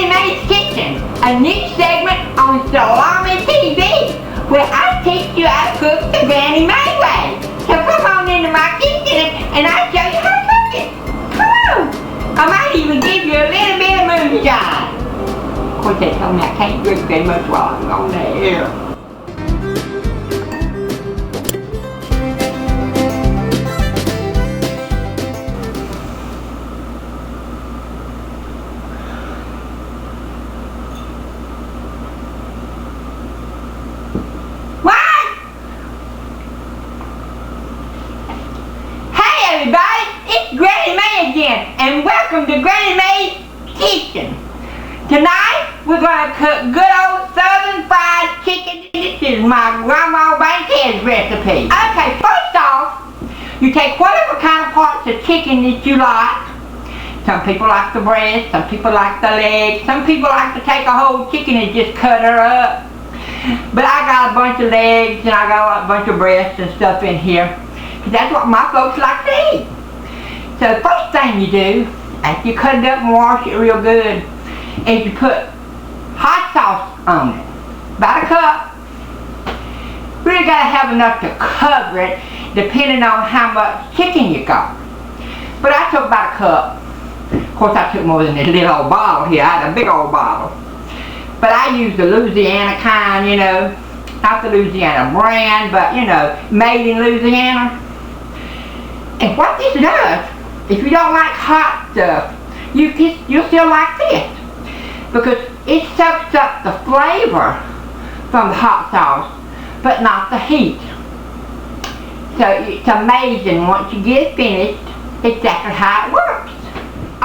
Granny Mae's Kitchen, a new segment on Salami TV, where I teach you how to cook the Granny Mae way. So come on into my kitchen and I'll show you how to cook it. Come on. I might even give you a little bit of moonshine. Of course, they told me I can't drink very much while I'm on the air. Everybody, it's Granny Mae again, and welcome to Granny Mae's Kitchen. Tonight, we're going to cook good old southern fried chicken. This is my Grandma Bankhead's recipe. Okay, first off, you take whatever kind of parts of chicken that you like. Some people like the breast, some people like the leg, some people like to take a whole chicken and just cut her up. But I got a bunch of legs and I got a bunch of breasts and stuff in here. That's what my folks like to eat. So the first thing you do, after you cut it up and wash it real good, is you put hot sauce on it. About a cup. Really gotta have enough to cover it, depending on how much chicken you got. But I took about a cup. Of course I took more than this little old bottle here. I had a big old bottle. But I used the Louisiana kind, you know. Not the Louisiana brand, but you know, made in Louisiana. And what this does, if you don't like hot stuff, you'll still like this. Because it soaks up the flavor from the hot sauce, but not the heat. So it's amazing once you get it finished, exactly how it works.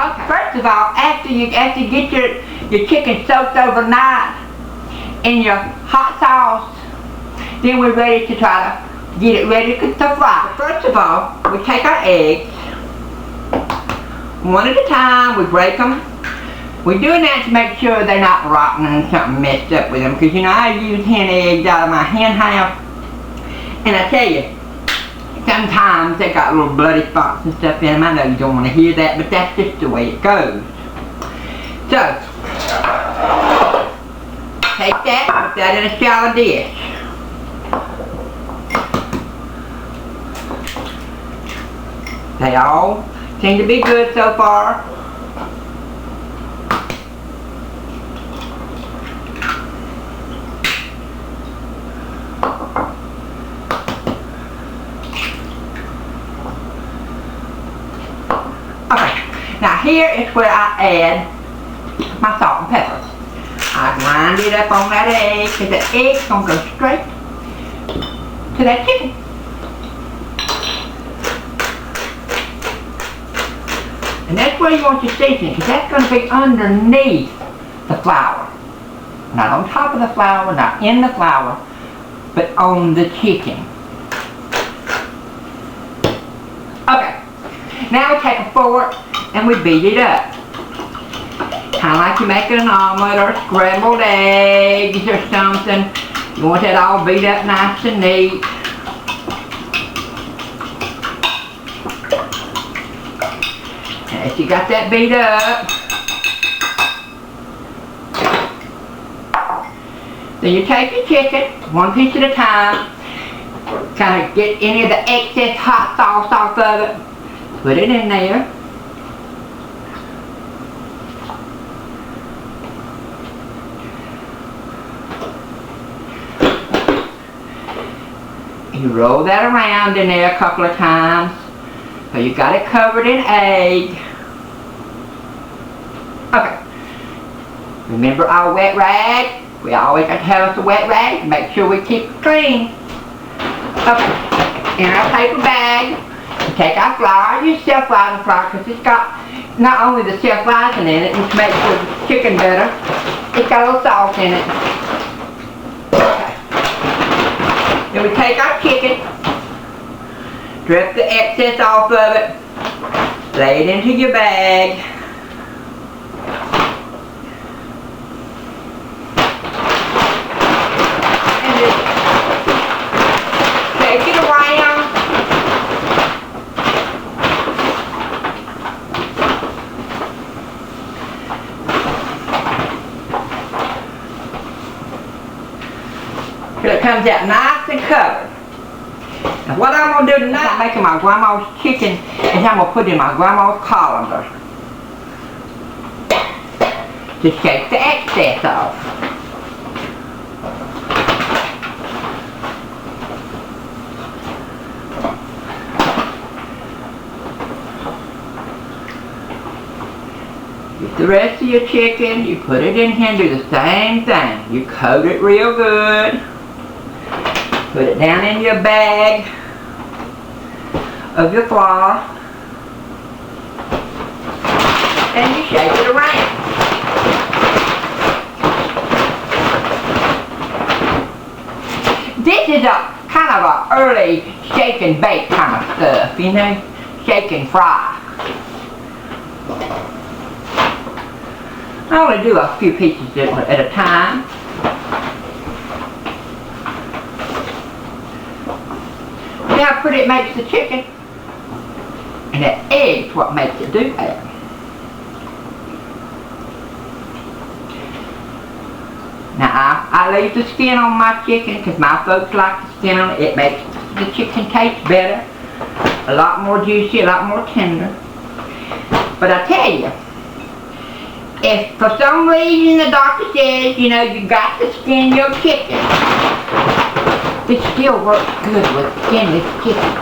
Okay, first of all, after you get your chicken soaked overnight in your hot sauce, then we're ready to try to get it ready to fry. First of all, we take our eggs, one at a time, we break them. We're doing that to make sure they're not rotten and something messed up with them, because you know I use hen eggs out of my hen house, and I tell you, sometimes they got little bloody spots and stuff in them. I know you don't want to hear that, but that's just the way it goes. So, take that, put that in a shallow dish. They all seem to be good so far. Okay, now here is where I add my salt and pepper. I grind it up on that egg, because the egg's going to go straight to that chicken. And that's where you want your seasoning, because that's going to be underneath the flour. Not on top of the flour, not in the flour, but on the chicken. Okay, now we take a fork and we beat it up. Kind of like you're making an omelet or scrambled eggs or something. You want that all beat up nice and neat. If you got that beat up, then you take your chicken, one piece at a time, kind of get any of the excess hot sauce off of it, put it in there. You roll that around in there a couple of times, so you got it covered in egg. Okay. Remember our wet rag? We always have to have us a wet rag to make sure we keep it clean. Okay. In our paper bag, you take our flour, use self-rising flour, because it's got not only the self-rising in it, which makes the chicken better, it's got a little salt in it. Okay. Then we take our chicken, strip the excess off of it, lay it into your bag. And just take it around. comes out nice and covered. Now what I'm going to do tonight, making my grandma's chicken, is I'm going to put in my grandma's colander to shake the excess off. Get the rest of your chicken, you put it in here and do the same thing. You coat it real good. Put it down in your bag of your flour. And you shake it around. This is a kind of a early shake and bake kind of stuff, you know? Shake and fry. I only do a few pieces at a time. See how pretty it makes the chicken? And the egg's what makes it do that. Now I leave the skin on my chicken because my folks like the skin on it. It makes the chicken taste better, a lot more juicy, a lot more tender. But I tell you, if for some reason the doctor says, you know, you got to skin your chicken, it still works good with skinless chicken.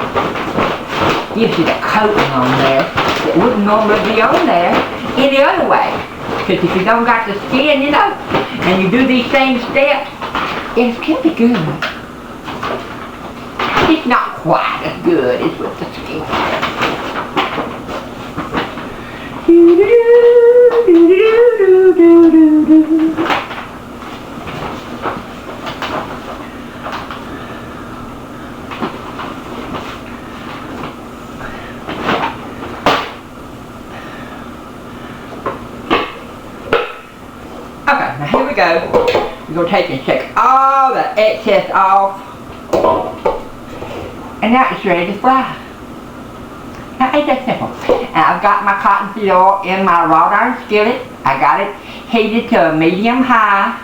Gives you the coating on there that wouldn't normally be on there any other way. Because if you don't got the skin, you know, and you do these same steps, it'll still be good. It's not quite as good as with the skin. Okay, now here we go. We're going to take and shake all the excess off. And now it's ready to fry. Now ain't that simple. And I've got my cottonseed oil in my wrought iron skillet. I got it heated to a medium high.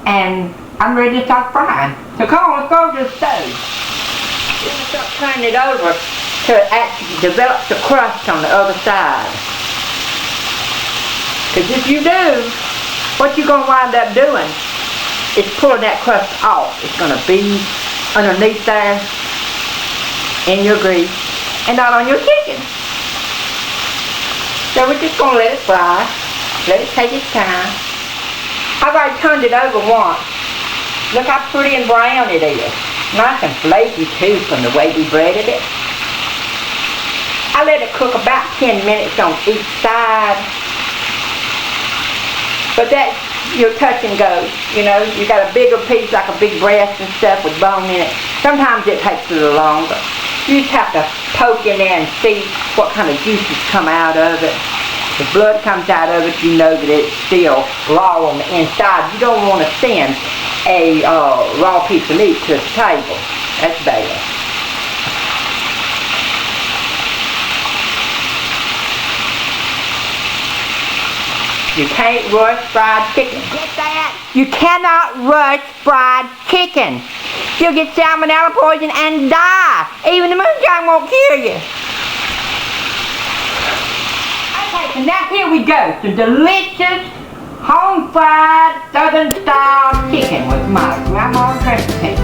And I'm ready to start frying. So come on, let's go to the stove. Then we start turning it over till it actually develops the crust on the other side. Because if you do, what you're going to wind up doing is pulling that crust off. It's going to be underneath there in your grease and not on your chicken. So we're just going to let it fry. Let it take its time. I've already turned it over once. Look how pretty and brown it is. Nice and flaky too from the way we breaded it. I let it cook about 10 minutes on each side. But that's your touch and go. You know, you got a bigger piece like a big breast and stuff with bone in it. Sometimes it takes a little longer. You just have to poke in there and see what kind of juices come out of it. If blood comes out of it, you know that it's still raw on the inside. You don't want to send a raw piece of meat to the table. That's bad. You can't rush fried chicken. Get that? You cannot rush fried chicken. You'll get salmonella poison and die. Even the moonshine won't kill you. Okay, so now here we go. Some delicious home-fried southern-style chicken with my grandma's recipe.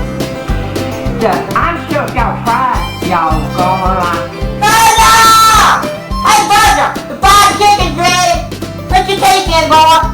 So I'm sure if y'all try it, y'all gonna like it. Brother! Hey, brother! The fried chicken's ready! Put your cake in, boy!